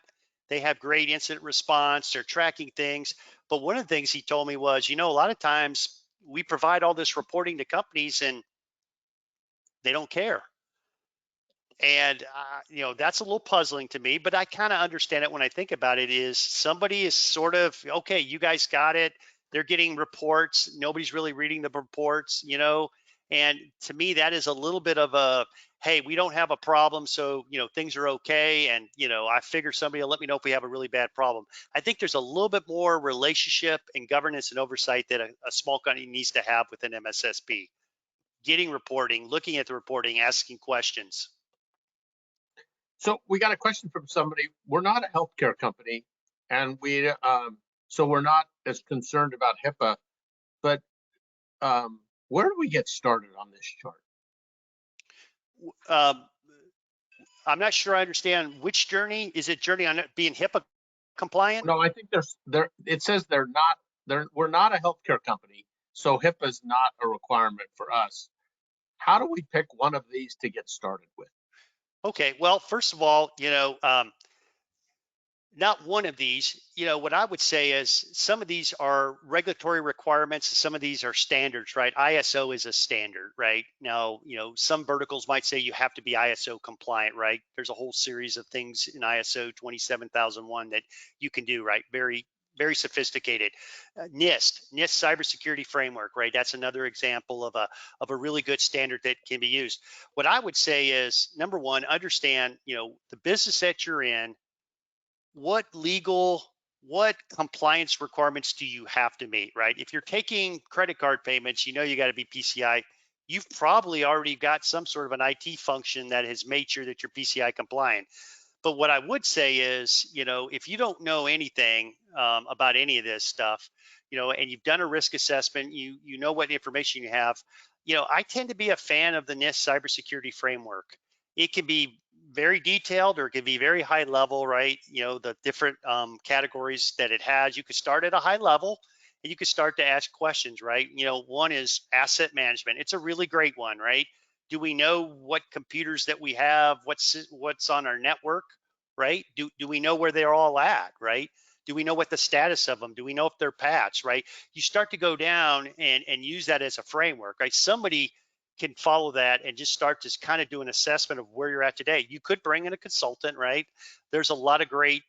They have great incident response. They're tracking things. But one of the things he told me was, a lot of times we provide all this reporting to companies and they don't care. And, that's a little puzzling to me, but I kind of understand it when I think about it. Is somebody is sort of, okay, you guys got it. They're getting reports. Nobody's really reading the reports, and to me, that is a little bit of a, hey, we don't have a problem, so, things are okay. And, I figure somebody will let me know if we have a really bad problem. I think there's a little bit more relationship and governance and oversight that a small company needs to have with an MSSP. Getting reporting, looking at the reporting, asking questions. So we got a question from somebody. We're not a healthcare company, and so we're not as concerned about HIPAA. But where do we get started on this chart? I'm not sure I understand which journey. Is it journey on being HIPAA compliant? No, I think it says we're not a healthcare company, so HIPAA is not a requirement for us. How do we pick one of these to get started with? Okay, well, first of all, Not one of these. What I would say is some of these are regulatory requirements. Some of these are standards, right? ISO is a standard, right? Now, some verticals might say you have to be ISO compliant, right? There's a whole series of things in ISO 27001 that you can do, right? Very, very sophisticated. Nist cybersecurity framework, right? That's another example of a really good standard that can be used. What I would say is, number one, understand, the business that you're in, what compliance requirements do you have to meet, right? If you're taking credit card payments, you got to be PCI. You've probably already got some sort of an IT function that has made sure that you're PCI compliant. But what I would say is, if you don't know anything about any of this stuff, and you've done a risk assessment, you know what information you have. I tend to be a fan of the Nist cybersecurity framework. It can be very detailed or it can be very high level, right? The different categories that it has. You could start at a high level and you could start to ask questions, right? One is asset management. It's a really great one, right? Do we know what computers that we have? What's on our network, right? Do we know where they're all at, right? Do we know what the status of them? Do we know if they're patched, right? You start to go down and use that as a framework, right? Somebody can follow that and just start to kind of do an assessment of where you're at today. You could bring in a consultant, right? There's a lot of great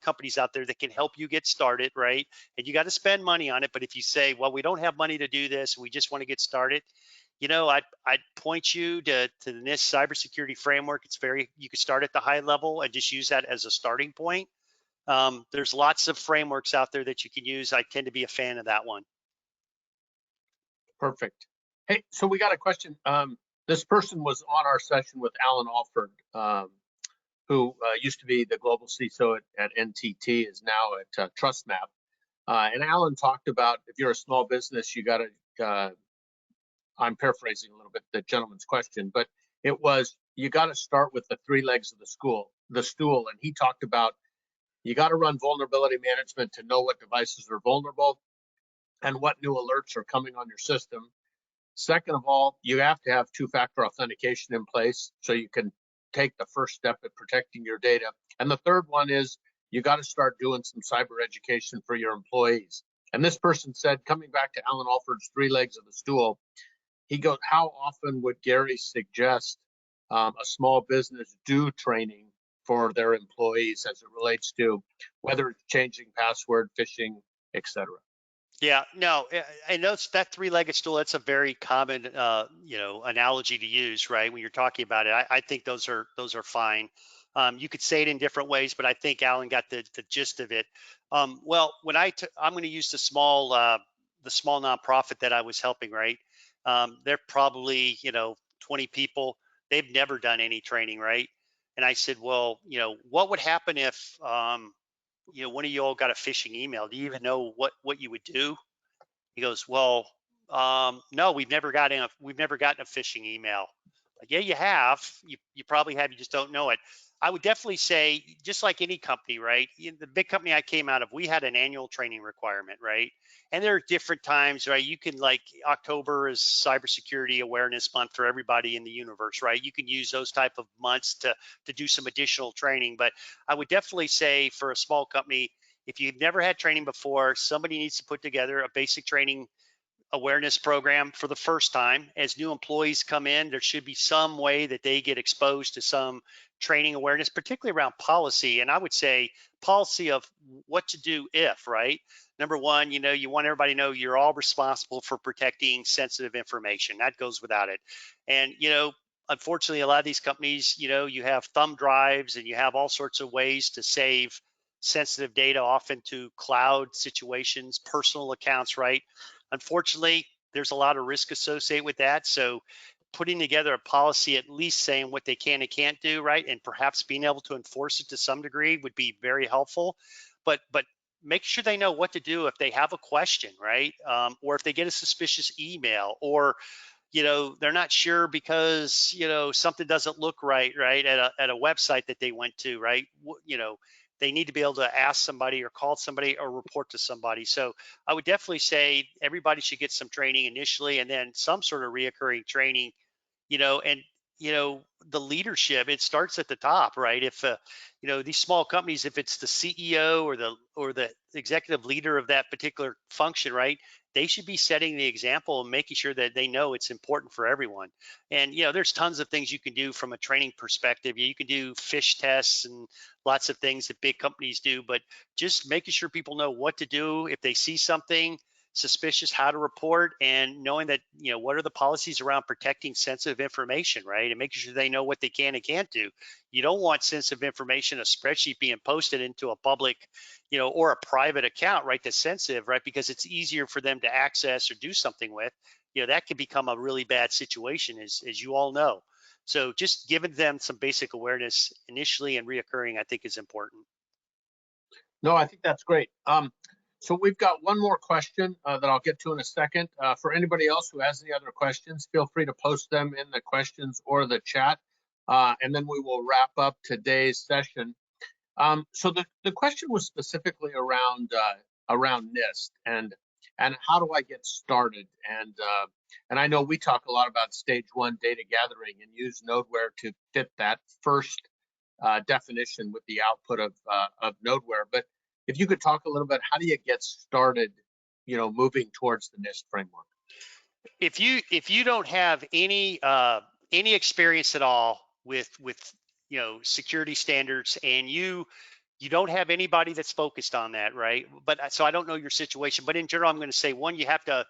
companies out there that can help you get started, right? And you got to spend money on it. But if you say, well, we don't have money to do this, we just want to get started, I'd point you to the Nist cybersecurity framework. You could start at the high level and just use that as a starting point. There's lots of frameworks out there that you can use. I tend to be a fan of that one. Perfect. Hey, so we got a question. This person was on our session with Alan Alford, who used to be the global CISO at NTT, is now at TrustMap. And Alan talked about if you're a small business, you got to, I'm paraphrasing a little bit the gentleman's question, but it was, you got to start with the three legs of the stool. And he talked about, you got to run vulnerability management to know what devices are vulnerable and what new alerts are coming on your system. Second of all, you have to have two-factor authentication in place so you can take the first step at protecting your data. And the third one is you got to start doing some cyber education for your employees. And this person said, coming back to Alan Alford's three legs of the stool, he goes, how often would Gary suggest a small business do training for their employees as it relates to whether it's changing password, phishing, etc.? Yeah, no, I know that three-legged stool. That's a very common, analogy to use, right? When you're talking about it, I think those are fine. You could say it in different ways, but I think Alan got the gist of it. Well, I'm going to use the small nonprofit that I was helping, right? They're probably 20 people. They've never done any training, right? And I said, well, what would happen if one of you all got a phishing email? Do you even know what you would do? He goes, well, no, we've never gotten a phishing email. Like, yeah, you have. You probably have. You just don't know it. I would definitely say, just like any company, right? The big company I came out of, we had an annual training requirement, right? And there are different times, right? You can, like, October is cybersecurity awareness month for everybody in the universe, right? You can use those type of months to do some additional training. But I would definitely say for a small company, if you've never had training before, somebody needs to put together a basic training awareness program for the first time. As new employees come in, there should be some way that they get exposed to some training awareness, particularly around policy. And I would say policy of what to do if, right? Number one, you want everybody to know you're all responsible for protecting sensitive information. That goes without it. And, unfortunately, a lot of these companies, you have thumb drives and you have all sorts of ways to save sensitive data, often to cloud situations, personal accounts, right? Unfortunately, there's a lot of risk associated with that. So putting together a policy, at least saying what they can and can't do, right? And perhaps being able to enforce it to some degree would be very helpful. But make sure they know what to do if they have a question, right? Or if they get a suspicious email, or they're not sure because something doesn't look right at a website that they went to, right? They need to be able to ask somebody or call somebody or report to somebody. So I would definitely say everybody should get some training initially, and then some sort of reoccurring training, and the leadership, it starts at the top, right? If these small companies, if it's the CEO or the executive leader of that particular function, right, they should be setting the example and making sure that they know it's important for everyone. And there's tons of things you can do from a training perspective. You can do fish tests and lots of things that big companies do, but just making sure people know what to do if they see something suspicious, how to report, and knowing that what are the policies around protecting sensitive information, right, and making sure they know what they can and can't do. You don't want sensitive information, a spreadsheet being posted into a public or a private account, right, that's sensitive, right, because it's easier for them to access or do something with. That could become a really bad situation, as you all know. So just giving them some basic awareness initially and reoccurring, I think, is important. No, I think that's great. So we've got one more question that I'll get to in a second. For anybody else who has any other questions, feel free to post them in the questions or the chat, and then we will wrap up today's session. So the question was specifically around Nist and how do I get started? And I know we talk a lot about stage one data gathering and use Nodeware to fit that first definition with the output of Nodeware. But if you could talk a little bit, how do you get started, moving towards the Nist framework? If you don't have any experience at all with security standards, and you don't have anybody that's focused on that, right? But so I don't know your situation, but in general, I'm going to say, one, you have to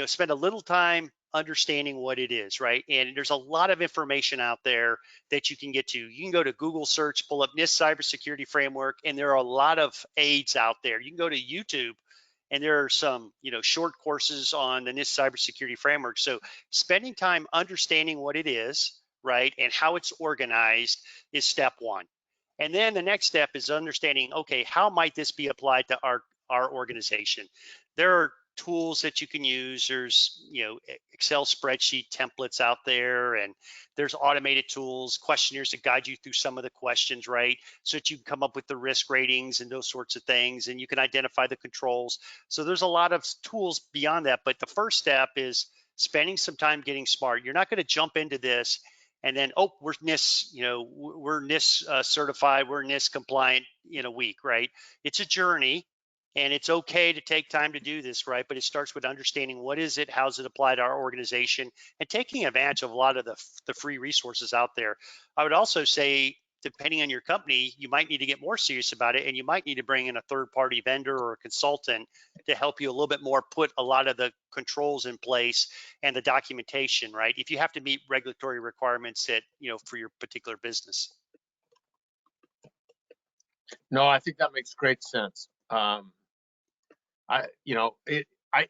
spend a little time understanding what it is, right? And there's a lot of information out there that you can get to. You can go to Google search, pull up Nist cybersecurity framework, and there are a lot of aids out there. You can go to YouTube, and there are some short courses on the Nist cybersecurity framework. So spending time understanding what it is, right, and how it's organized is step one. And then the next step is understanding, okay, how might this be applied to our organization? There are tools that you can use. There's Excel spreadsheet templates out there, and there's automated tools, questionnaires that guide you through some of the questions, right, so that you can come up with the risk ratings and those sorts of things, and you can identify the controls. So there's a lot of tools beyond that, but the first step is spending some time getting smart. You're not going to jump into this and then, oh, we're NIST, we're NIST certified, we're NIST compliant in a week, right? It's a journey, and it's okay to take time to do this, right? But it starts with understanding what is it, how's it apply to our organization, and taking advantage of a lot of the free resources out there. I would also say, depending on your company, you might need to get more serious about it, and you might need to bring in a third-party vendor or a consultant to help you a little bit more put a lot of the controls in place and the documentation, right, if you have to meet regulatory requirements that for your particular business. No, I think that makes great sense.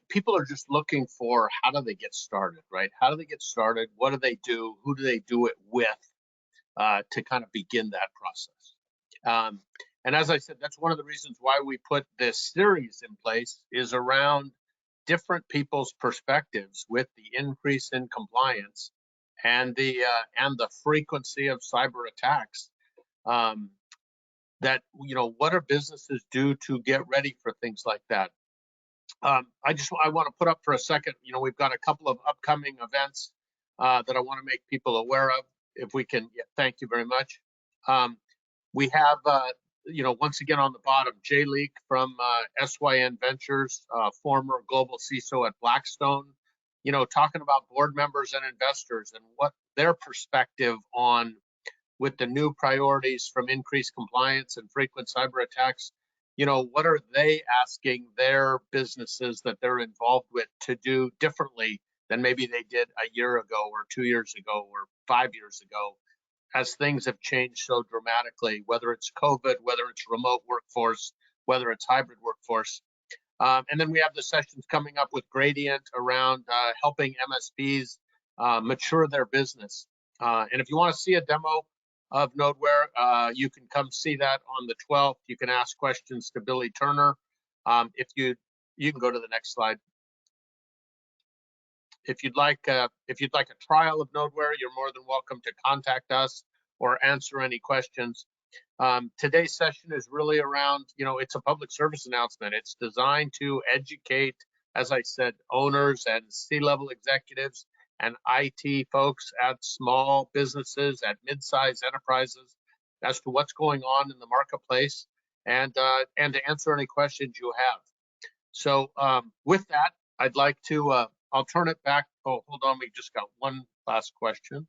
People are just looking for, how do they get started, right? How do they get started? What do they do? Who do they do it with, to kind of begin that process? And as I said, that's one of the reasons why we put this series in place, is around different people's perspectives with the increase in compliance and the frequency of cyber attacks. What do businesses do to get ready for things like that? I want to put up for a second, we've got a couple of upcoming events that I want to make people aware of. If we can, thank you very much. We have, once again on the bottom, Jay Leak from SYN Ventures, former global CISO at Blackstone, talking about board members and investors and what their perspective on, with the new priorities from increased compliance and frequent cyber attacks, what are they asking their businesses that they're involved with to do differently than maybe they did a year ago or 2 years ago or 5 years ago, as things have changed so dramatically, whether it's COVID, whether it's remote workforce, whether it's hybrid workforce. And then we have the sessions coming up with Gradient around helping MSPs mature their business. And if you want to see a demo of Nodeware, you can come see that on the 12th. You can ask questions to Billy Turner. You can go to the next slide. If you'd like a trial of Nodeware, you're more than welcome to contact us or answer any questions. Today's session is really around, it's a public service announcement. It's designed to educate, as I said, owners and C-level executives and IT folks at small businesses, at mid-sized enterprises, as to what's going on in the marketplace, and to answer any questions you have. So with that, I'd like to, I'll turn it back. Oh, hold on, we just got one last question.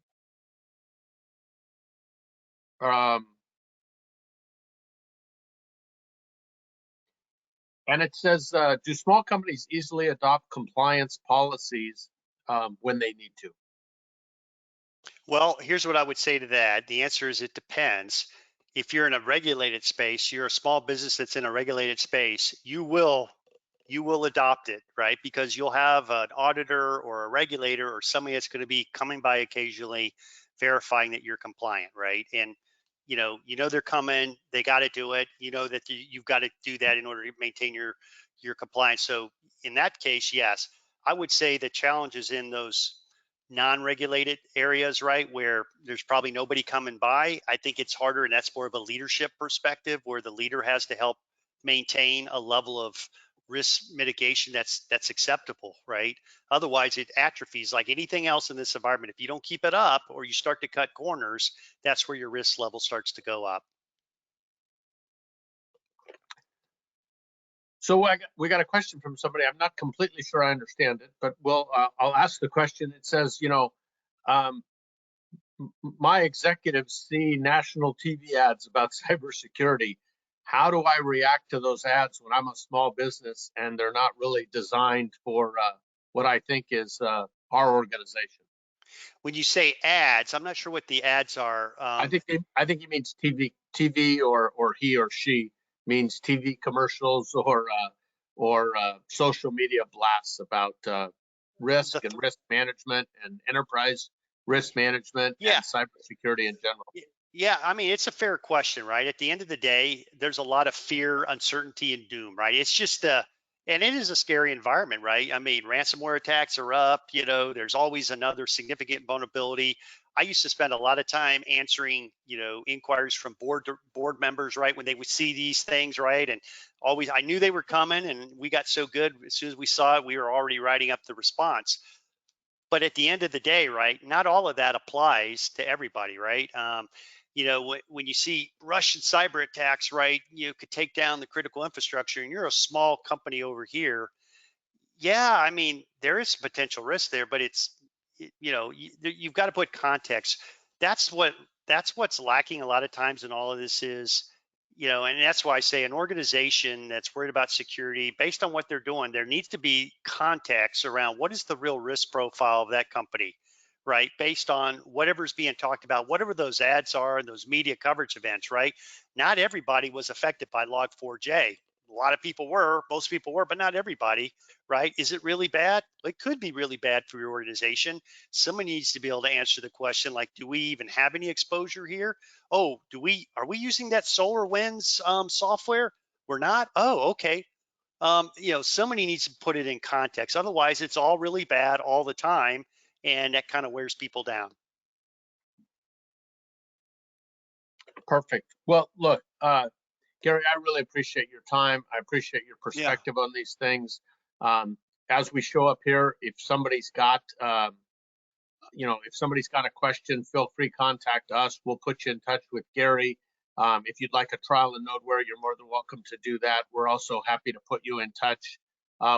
And it says, do small companies easily adopt compliance policies when they need to? Well, here's what I would say to that. The answer is it depends. If you're in a regulated space, you're a small business that's in a regulated space, you will adopt it, right? Because you'll have an auditor or a regulator or somebody that's going to be coming by occasionally verifying that you're compliant, right? And they're coming, they got to do it. You know that you've got to do that in order to maintain your compliance. So in that case, yes, I would say the challenge is in those non-regulated areas, right, where there's probably nobody coming by. I think it's harder, and that's more of a leadership perspective where the leader has to help maintain a level of risk mitigation that's acceptable, right? Otherwise it atrophies like anything else in this environment. If you don't keep it up or you start to cut corners, that's where your risk level starts to go up. So we got a question from somebody. I'm not completely sure I understand it, but I'll ask the question. It says, my executives see national TV ads about cybersecurity. How do I react to those ads when I'm a small business and they're not really designed for what I think is our organization? When you say ads, I'm not sure what the ads are. I think he means TV, or he or she means TV commercials or social media blasts about risk and risk management and enterprise risk management and cybersecurity in general. Yeah, I mean, it's a fair question, right? At the end of the day, there's a lot of fear, uncertainty, and doom, right? It's just and it is a scary environment, right? I mean, ransomware attacks are up, there's always another significant vulnerability. I used to spend a lot of time answering, inquiries from board members, right? When they would see these things, right? And always, I knew they were coming, and we got so good. As soon as we saw it, we were already writing up the response. But at the end of the day, right, not all of that applies to everybody, right? When you see Russian cyber attacks, right, you could take down the critical infrastructure, and you're a small company over here. Yeah, I mean, there is potential risk there, but you've got to put context. That's what's lacking a lot of times in all of this is, and that's why I say an organization that's worried about security, based on what they're doing, there needs to be context around what is the real risk profile of that company, right? Based on whatever's being talked about, whatever those ads are and those media coverage events, right? Not everybody was affected by Log4j. A lot of people were, most people were, but not everybody, right? Is it really bad? It could be really bad for your organization. Someone needs to be able to answer the question, like, do we even have any exposure here? Oh, are we using that SolarWinds software? We're not. Oh, okay. Somebody needs to put it in context. Otherwise, it's all really bad all the time, and that kind of wears people down. Perfect. Well, look, Gary, I really appreciate your time. I appreciate your perspective on these things. As we show up here, if somebody's got, if somebody's got a question, feel free to contact us. We'll put you in touch with Gary. If you'd like a trial in Nodeware, you're more than welcome to do that. We're also happy to put you in touch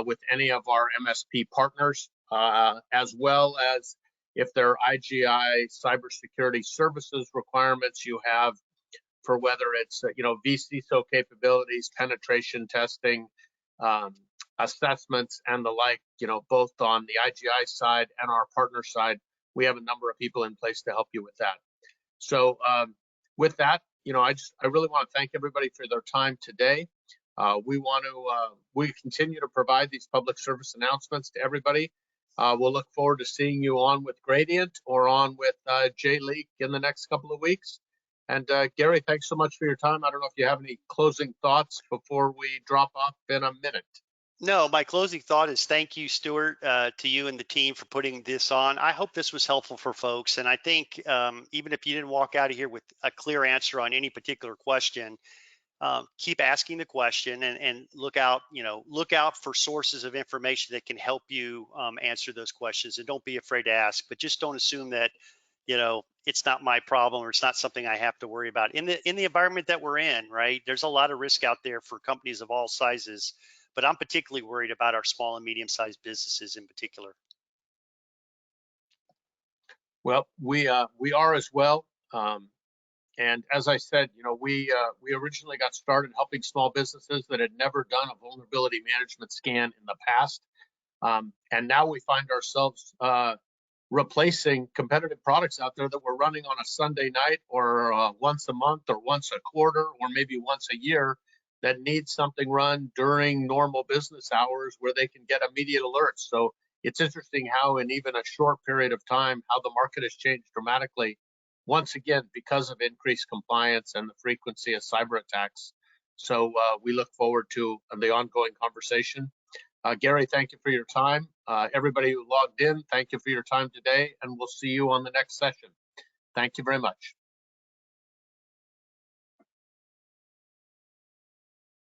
with any of our MSP partners, as well as if there are IGI cybersecurity services requirements you have for whether it's vCISO capabilities, penetration testing, assessments, and the like. Both on the IGI side and our partner side, we have a number of people in place to help you with that. So with that, I really want to thank everybody for their time today. We continue to provide these public service announcements to everybody. We'll look forward to seeing you on with Gradient or on with J-Leak in the next couple of weeks. And Gary, thanks so much for your time. I don't know if you have any closing thoughts before we drop off in a minute. No, my closing thought is thank you, Stuart, to you and the team for putting this on. I hope this was helpful for folks. And I think even if you didn't walk out of here with a clear answer on any particular question, keep asking the question and look out, look out for sources of information that can help you answer those questions. And don't be afraid to ask, but just don't assume that, it's not my problem or it's not something I have to worry about. In the environment that we're in, right? There's a lot of risk out there for companies of all sizes, but I'm particularly worried about our small and medium-sized businesses in particular. Well, we are as well. And as I said, we originally got started helping small businesses that had never done a vulnerability management scan in the past. And now we find ourselves replacing competitive products out there that we're running on a Sunday night or once a month or once a quarter or maybe once a year that need something run during normal business hours where they can get immediate alerts. So it's interesting how in even a short period of time, how the market has changed dramatically, once again, because of increased compliance and the frequency of cyber attacks. So we look forward to the ongoing conversation. Gary, thank you for your time. Everybody who logged in, thank you for your time today, and we'll see you on the next session. Thank you very much.